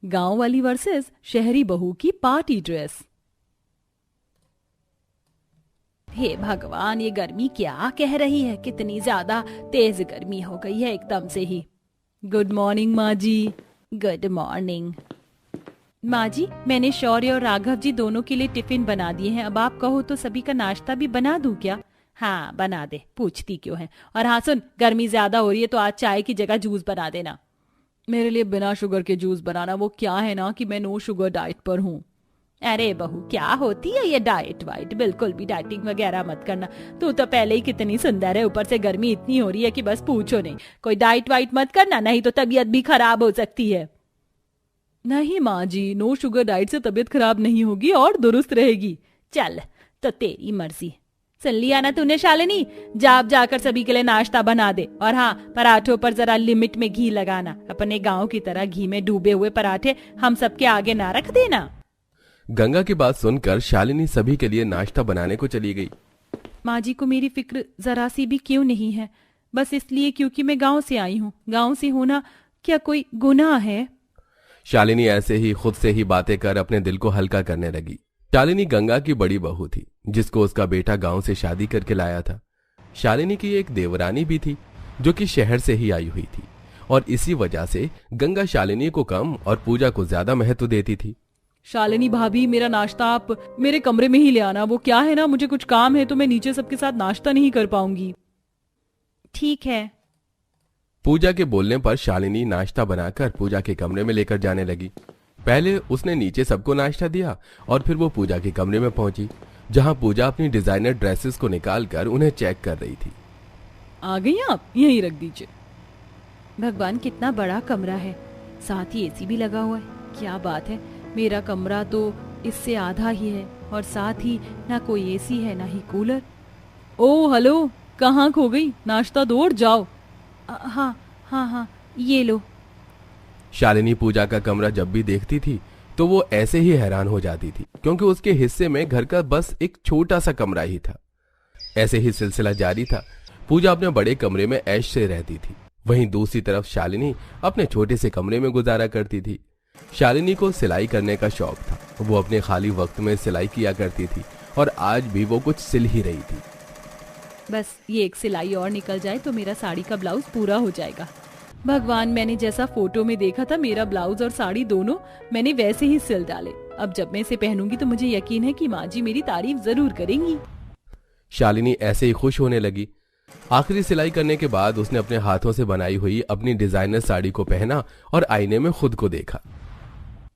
गांव वाली वर्सेस शहरी बहू की पार्टी ड्रेस। हे भगवान, ये गर्मी क्या कह रही है, कितनी ज्यादा तेज गर्मी हो गई है एकदम से ही। गुड मॉर्निंग माँ जी। गुड मॉर्निंग माँ जी, मैंने शौर्य और राघव जी दोनों के लिए टिफिन बना दिए हैं। अब आप कहो तो सभी का नाश्ता भी बना दूं क्या? हाँ बना दे, पूछती क्यों है। और हाँ सुन, गर्मी ज्यादा हो रही है तो आज चाय की जगह जूस बना देना। मेरे लिए बिना शुगर के जूस बनाना। वो क्या है ना कि मैं नो शुगर डाइट पर हूँ। अरे बहू, क्या होती है ये डाइट वाइट? बिल्कुल भी डाइटिंग वगैरह मत करना। तू तो पहले ही कितनी सुंदर है, ऊपर से गर्मी इतनी हो रही है कि बस पूछो नहीं। कोई डाइट वाइट मत करना, नहीं तो तबीयत भी खराब हो सकती है। नहीं माँ जी, नो शुगर डाइट से तबीयत खराब नहीं होगी और दुरुस्त रहेगी। चल तो तेरी मर्जी। सुन लिया ना तूने शालिनी, जाकर सभी के लिए नाश्ता बना दे। और हाँ, पराठों पर जरा लिमिट में घी लगाना। अपने गांव की तरह घी में डूबे हुए पराठे हम सबके आगे ना रख देना। गंगा की बात सुनकर शालिनी सभी के लिए नाश्ता बनाने को चली गई। माँ जी को मेरी फिक्र जरा सी भी क्यों नहीं है? बस इसलिए क्योंकि मैं गांव से आई हूँ। गांव से होना क्या कोई गुनाह है? शालिनी ऐसे ही खुद से ही बातें कर अपने दिल को हल्का करने लगी। शालिनी गंगा की बड़ी बहू थी, जिसको उसका बेटा गांव से शादी करके लाया था। शालिनी की एक देवरानी भी थी, जो कि शहर से ही आई हुई थी, और इसी वजह से गंगा शालिनी को कम और पूजा को ज्यादा महत्व देती थी। शालिनी भाभी, मेरा नाश्ता आप मेरे कमरे में ही ले आना। वो क्या है ना, मुझे कुछ काम है तो मैं नीचे सबके साथ नाश्ता नहीं कर पाऊंगी। ठीक है। पूजा के बोलने पर शालिनी नाश्ता बनाकर पूजा के कमरे में लेकर जाने लगी। पहले उसने नीचे सबको नाश्ता दिया और फिर वो पूजा के कमरे में पहुंची, जहां पूजा अपनी डिजाइनर ड्रेसेस को निकालकर उन्हें चेक कर रही थी। आ गई आप, यहीं रख दीजिए। भगवान, कितना बड़ा कमरा है, साथ ही एसी भी लगा हुआ है। क्या बात है, मेरा कमरा तो इससे आधा ही है और साथ ही ना कोई एसी है ना ही कूलर। ओ हेलो, कहाँ खो गई? नाश्ता दो और जाओ। हाँ हाँ हाँ, ये लो। शालिनी पूजा का कमरा जब भी देखती थी तो वो ऐसे ही हैरान हो जाती थी, क्योंकि उसके हिस्से में घर का बस एक छोटा सा कमरा ही था। ऐसे ही सिलसिला जारी था। पूजा अपने बड़े कमरे में ऐश से रहती थी, वहीं दूसरी तरफ शालिनी अपने छोटे से कमरे में गुजारा करती थी। शालिनी को सिलाई करने का शौक था। वो अपने खाली वक्त में सिलाई किया करती थी और आज भी वो कुछ सिल ही रही थी। बस ये एक सिलाई और निकल जाए तो मेरा साड़ी का ब्लाउज पूरा हो जाएगा। भगवान, मैंने जैसा फोटो में देखा था मेरा ब्लाउज और साड़ी दोनों मैंने वैसे ही सिल डाले। अब जब मैं इसे पहनूंगी तो मुझे यकीन है कि माँ जी मेरी तारीफ जरूर करेंगी। शालिनी ऐसे ही खुश होने लगी। आखिरी सिलाई करने के बाद उसने अपने हाथों से बनाई हुई अपनी डिजाइनर साड़ी को पहना और आईने में खुद को देखा।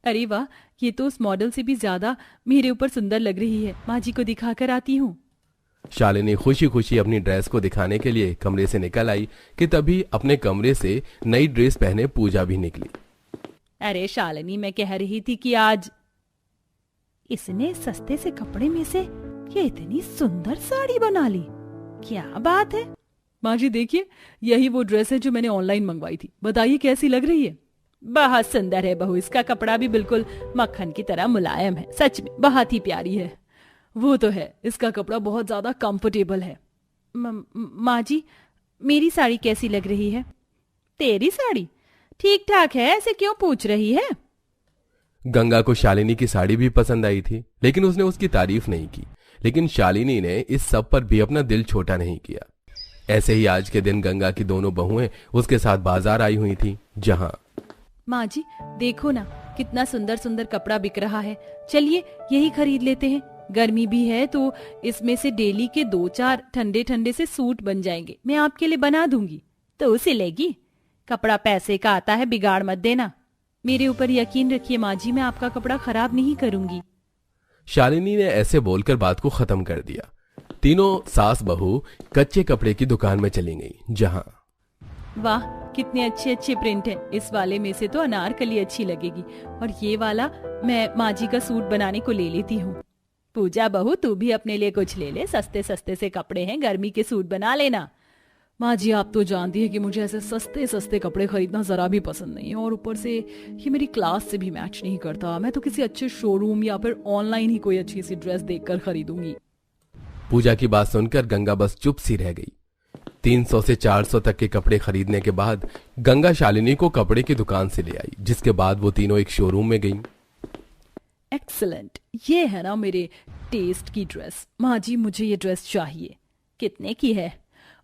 अरे वाह, ये तो उस मॉडल से भी ज्यादा मेरे ऊपर सुंदर लग रही है। माँ जी को दिखाकर आती हूँ। शालिनी खुशी खुशी अपनी ड्रेस को दिखाने के लिए कमरे से निकल आई कि तभी अपने कमरे से नई ड्रेस पहने पूजा भी निकली। अरे शालिनी, मैं कह रही थी कि आज इसने सस्ते से कपड़े में से ये इतनी सुंदर साड़ी बना ली। क्या बात है? माँ जी देखिए, यही वो ड्रेस है जो मैंने ऑनलाइन मंगवाई थी। बताइए कैसी लग रही है? बहुत सुंदर है बहू, इसका कपड़ा भी बिल्कुल मक्खन की तरह मुलायम है। सच में बहुत ही प्यारी है। वो तो है, इसका कपड़ा बहुत ज्यादा कंफर्टेबल है। माँ जी, मेरी साड़ी कैसी लग रही है? तेरी साड़ी ठीक ठाक है, ऐसे क्यों पूछ रही है? गंगा को शालिनी की साड़ी भी पसंद आई थी, लेकिन उसने उसकी तारीफ नहीं की। लेकिन शालिनी ने इस सब पर भी अपना दिल छोटा नहीं किया। ऐसे ही आज के दिन गंगा की दोनों बहुएं उसके साथ बाजार आई हुई थी, जहां माँ जी देखो ना, कितना सुंदर सुंदर कपड़ा बिक रहा है। चलिए यही खरीद लेते हैं। गर्मी भी है तो इसमें से डेली के 2-4 ठंडे ठंडे से सूट बन जाएंगे। मैं आपके लिए बना दूंगी। तो सिलेगी? कपड़ा पैसे का आता है, बिगाड़ मत देना। मेरे ऊपर यकीन रखिए माँ जी, मैं आपका कपड़ा खराब नहीं करूंगी। शालिनी ने ऐसे बोलकर बात को खत्म कर दिया। तीनों सास बहू कच्चे कपड़े की दुकान में चली गई, जहां वाह, कितने अच्छे अच्छे प्रिंट हैं। इस वाले में से तो अनारकली अच्छी लगेगी और ये वाला मैं माँ जी का सूट बनाने को ले लेती हूँ। पूजा बहू, तू भी अपने लिए कुछ ले ले। सस्ते सस्ते से कपड़े हैं, गर्मी के सूट बना लेना। माँ जी आप तो जानती है कि मुझे ऐसे सस्ते सस्ते कपड़े खरीदना जरा भी पसंद नहीं है, और ऊपर से ये मेरी क्लास से भी मैच नहीं करता। मैं तो किसी अच्छे शोरूम या फिर ऑनलाइन ही कोई अच्छी सी ड्रेस देखकर खरीदूंगी। पूजा की बात सुनकर गंगा बस चुप सी रह गई। 300 से 400 तक के कपड़े खरीदने के बाद गंगा शालिनी को कपड़े की दुकान से ले आई, जिसके बाद वो तीनों एक शोरूम में गईं। एक्सीलेंट, ये है ना मेरे टेस्ट की ड्रेस। माँ जी मुझे ये ड्रेस चाहिए। कितने की है?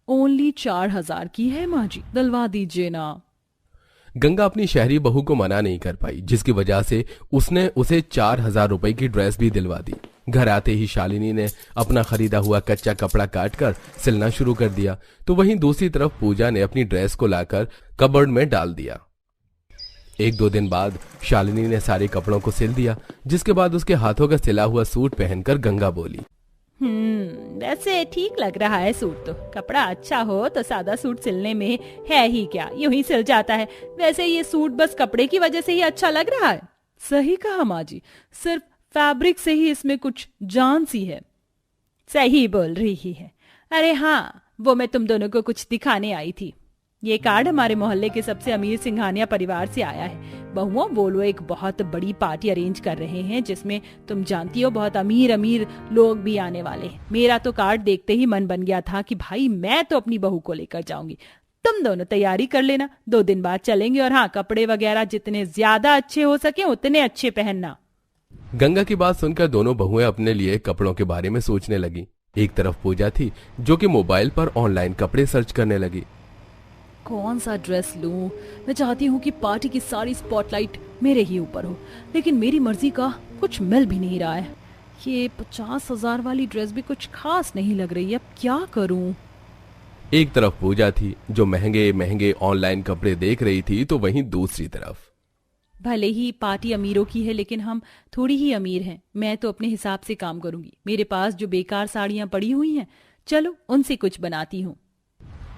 ओनली 4000 की है माँ जी, दिलवा दीजिए ना। गंगा अपनी शहरी बहू को मना नहीं कर पाई, जिसकी वजह से उसने उसे 4000 रुपए की ड्रेस भी दिलवा दी। घर आते ही शालिनी ने अपना खरीदा हुआ कच्चा कपड़ा काटकर सिलना शुरू कर दिया, तो वहीं दूसरी तरफ पूजा ने अपनी ड्रेस को लाकर कबर्ड में डाल दिया। 1-2 दिन बाद शालिनी ने सारे कपड़ों को सिल दिया, जिसके बाद उसके हाथों का सिला हुआ सूट पहनकर गंगा बोली, वैसे ठीक लग रहा है सूट तो। कपड़ा अच्छा हो तो सादा सूट सिलने में है ही क्या, यूं ही सिल जाता है। वैसे ये सूट बस कपड़े की वजह से ही अच्छा लग रहा है। सही कहा माँ जी, सिर्फ फैब्रिक से ही इसमें कुछ जान सी है। सही बोल रही है। अरे हाँ, वो मैं तुम दोनों को कुछ दिखाने आई थी। ये कार्ड हमारे मोहल्ले के सबसे अमीर सिंघानिया परिवार से आया है। बहुओं, वो लोग एक बहुत बड़ी पार्टी अरेंज कर रहे हैं, जिसमें तुम जानती हो बहुत अमीर अमीर लोग भी आने वाले हैं। मेरा तो कार्ड देखते ही मन बन गया था कि भाई मैं तो अपनी बहू को लेकर जाऊंगी। तुम दोनों तैयारी कर लेना, 2 दिन बाद चलेंगे। और हाँ, कपड़े वगैरह जितने ज्यादा अच्छे हो सके उतने अच्छे पहनना। गंगा की बात सुनकर दोनों बहुएं अपने लिए कपड़ों के बारे में सोचने लगी। एक तरफ पूजा थी, जो कि मोबाइल पर ऑनलाइन कपड़े सर्च करने लगी। कौन सा ड्रेस लूं? मैं चाहती हूँ कि पार्टी की सारी स्पॉटलाइट मेरे ही ऊपर हो, लेकिन मेरी मर्जी का कुछ मिल भी नहीं रहा है। ये 50,000 वाली ड्रेस भी कुछ खास नहीं लग रही है, अब क्या करूं? एक तरफ पूजा थी, जो महंगे महंगे ऑनलाइन कपड़े देख रही थी, तो वहीं दूसरी तरफ भले ही पार्टी अमीरों की है, लेकिन हम थोड़ी ही अमीर हैं। मैं तो अपने हिसाब से काम करूंगी। मेरे पास जो बेकार साड़ियां पड़ी हुई हैं, चलो उनसे कुछ बनाती हूँ।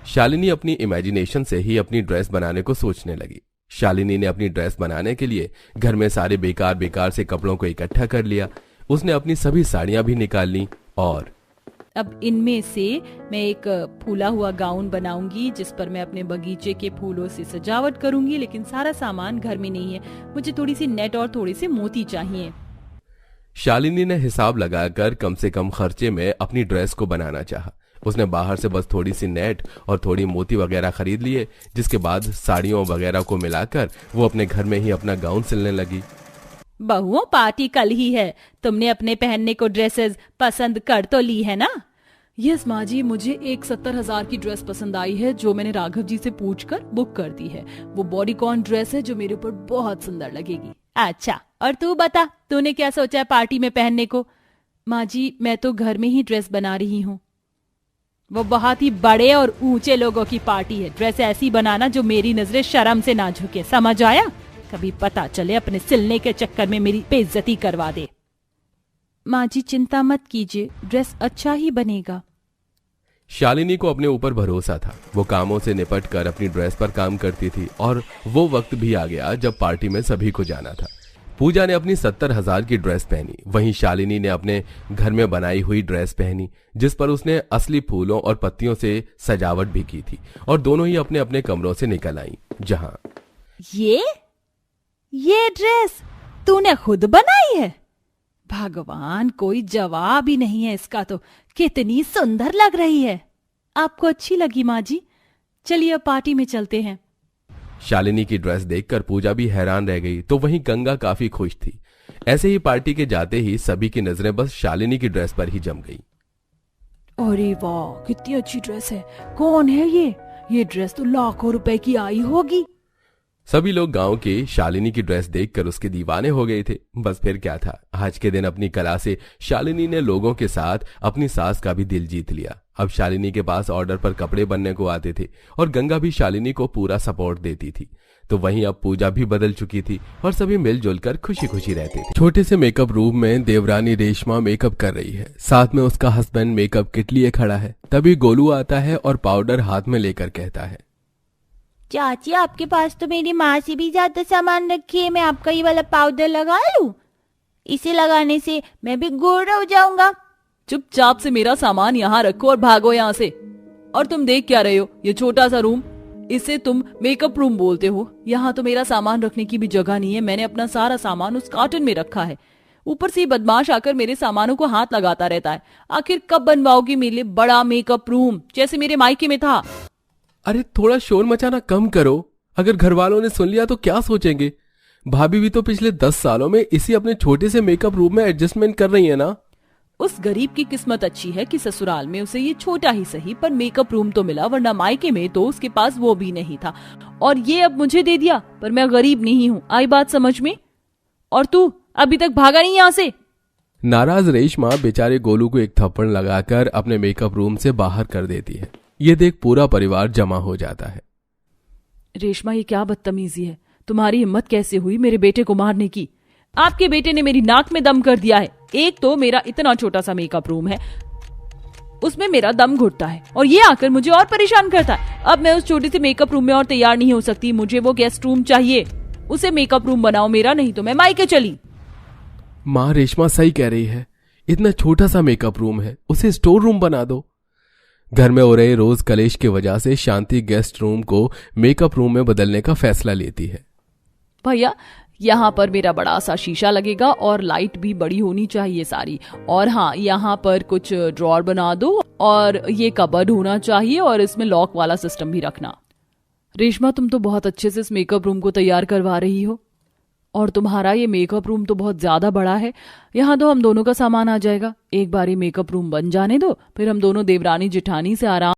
शालिनी अपनी इमेजिनेशन से ही अपनी ड्रेस बनाने को सोचने लगी। शालिनी ने अपनी ड्रेस बनाने के लिए घर में सारे बेकार बेकार से कपड़ों को इकट्ठा कर लिया। उसने अपनी सभी साड़ियां भी निकाल ली और अब इनमें से मैं एक फूला हुआ गाउन बनाऊंगी, जिस पर मैं अपने बगीचे के फूलों से सजावट करूंगी। लेकिन सारा सामान घर में नहीं है, मुझे थोड़ी सी नेट और थोड़े से मोती चाहिए। शालिनी ने हिसाब लगाकर कम से कम खर्चे में अपनी ड्रेस को बनाना चाहा। उसने बाहर से बस थोड़ी सी नेट और थोड़ी मोती वगैरह खरीद लिए, जिसके बाद साड़ियों वगैरह को मिलाकर वो अपने घर में ही अपना गाउन सिलने लगी। बहुओं, पार्टी कल ही है, तुमने अपने पहनने को ड्रेसेस पसंद कर तो ली है ना? यस माँ जी, मुझे एक 70,000 की ड्रेस पसंद आई है, जो मैंने राघव जी से पूछकर बुक कर दी है। वो बॉडीकॉन ड्रेस है जो मेरे ऊपर बहुत सुंदर लगेगी। अच्छा, और तू बता, तूने क्या सोचा है पार्टी में पहनने को? माँ जी, मैं तो घर में ही ड्रेस बना रही हूँ। वो बहुत ही बड़े और ऊंचे लोगों की पार्टी है। ड्रेस ऐसी बनाना जो मेरी नजरें शर्म से ना झुके, समझ आया? कभी पता चले अपने सिलने के चक्कर में मेरी बेइज्जती करवा दे। माँ जी चिंता मत कीजिए, ड्रेस अच्छा ही बनेगा। शालिनी को अपने ऊपर भरोसा था। वो कामों से निपट कर अपनी ड्रेस पर काम करती थी और वो वक्त भी आ गया जब पार्टी में सभी को जाना था। पूजा ने अपनी 70,000 की ड्रेस पहनी, वहीं शालिनी ने अपने घर में बनाई हुई ड्रेस पहनी, जिस पर उसने असली फूलों और पत्तियों से सजावट भी की थी। और दोनों ही अपने अपने कमरों से निकल आईं, जहां ये ड्रेस तूने खुद बनाई है? भगवान, कोई जवाब ही नहीं है इसका तो। कितनी सुंदर लग रही है। आपको अच्छी लगी माँ जी? चलिए अब पार्टी में चलते हैं। शालिनी की ड्रेस देखकर पूजा भी हैरान रह गई, तो वहीं गंगा काफी खुश थी। ऐसे ही पार्टी के जाते ही सभी की नजरें बस शालिनी की ड्रेस पर ही जम गई। अरे वाह, कितनी अच्छी ड्रेस है। कौन है ये ड्रेस तो लाखों रुपए की आई होगी। सभी लोग गांव के शालिनी की ड्रेस देखकर उसके दीवाने हो गए थे। बस फिर क्या था, आज के दिन अपनी कला से शालिनी ने लोगों के साथ अपनी सास का भी दिल जीत लिया। अब शालिनी के पास ऑर्डर पर कपड़े बनने को आते थे और गंगा भी शालिनी को पूरा सपोर्ट देती थी। तो वहीं अब पूजा भी बदल चुकी थी और सभी मिलजुल कर खुशी खुशी रहते थे। छोटे से मेकअप रूम में देवरानी रेशमा मेकअप कर रही है, साथ में उसका हस्बैंड मेकअप किट लिए खड़ा है। तभी गोलू आता है और पाउडर हाथ में लेकर कहता है, चाची आपके पास तो मेरी माँ से भी ज्यादा सामान रखी है, मैं आपका ये वाला पाउडर लगा लूं? इसे लगाने से मैं भी गोरा हो जाऊंगा। चुपचाप से मेरा सामान यहाँ रखो और भागो यहाँ से। और तुम देख क्या रहे हो? ये छोटा सा रूम, इसे तुम मेकअप रूम बोलते हो? यहाँ तो मेरा सामान रखने की भी जगह नहीं है। मैंने अपना सारा सामान उस कार्टन में रखा है। ऊपर से ये बदमाश आकर मेरे सामानों को हाथ लगाता रहता है। आखिर कब बनवाओगी मेरे लिए बड़ा मेकअप रूम जैसे मेरे मायके में था? अरे थोड़ा शोर मचाना कम करो, अगर घर वालों ने सुन लिया तो क्या सोचेंगे? भाभी भी तो पिछले 10 सालों में इसी अपने छोटे से मेकअप रूम में एडजस्टमेंट कर रही है ना। उस गरीब की किस्मत अच्छी है कि ससुराल में उसे ये छोटा ही सही पर मेकअप रूम तो मिला, वरना मायके में तो उसके पास वो भी नहीं था और ये अब मुझे दे दिया। पर मैं गरीब नहीं हूँ, आई बात समझ में? और तू अभी तक भागा नहीं यहाँ से? नाराज रेशमा बेचारे गोलू को एक थप्पड़ लगाकर अपने मेकअप रूम से बाहर कर देती है। ये देख पूरा परिवार जमा हो जाता है। रेशमा, ये क्या बदतमीजी है? तुम्हारी हिम्मत कैसे हुई मेरे बेटे को मारने की? आपके बेटे ने मेरी नाक में दम कर दिया है। एक तो मेरा इतना छोटा सा मेकअप रूम है, उसमें मेरा दम घुटता है और ये आकर मुझे और परेशान करता है। अब मैं उस छोटे से मेकअप रूम में और तैयार नहीं हो सकती, मुझे वो गेस्ट रूम चाहिए। उसे मेकअप रूम बनाओ मेरा, नहीं तो मैं मायके चली। माँ, रेशमा सही कह रही है, इतना छोटा सा मेकअप रूम है, उसे स्टोर रूम बना दो। घर में हो रहे रोज कलेश की वजह से शांति गेस्ट रूम को मेकअप रूम में बदलने का फैसला लेती है। भैया, यहाँ पर मेरा बड़ा सा शीशा लगेगा और लाइट भी बड़ी होनी चाहिए सारी। और हाँ, यहाँ पर कुछ ड्रॉर बना दो और ये कबर्ड होना चाहिए और इसमें लॉक वाला सिस्टम भी रखना। रेशमा, तुम तो बहुत अच्छे से इस मेकअप रूम को तैयार करवा रही हो और तुम्हारा ये मेकअप रूम तो बहुत ज्यादा बड़ा है। यहाँ तो हम दोनों का सामान आ जाएगा। एक बार ये मेकअप रूम बन जाने दो, फिर हम दोनों देवरानी जिठानी से आराम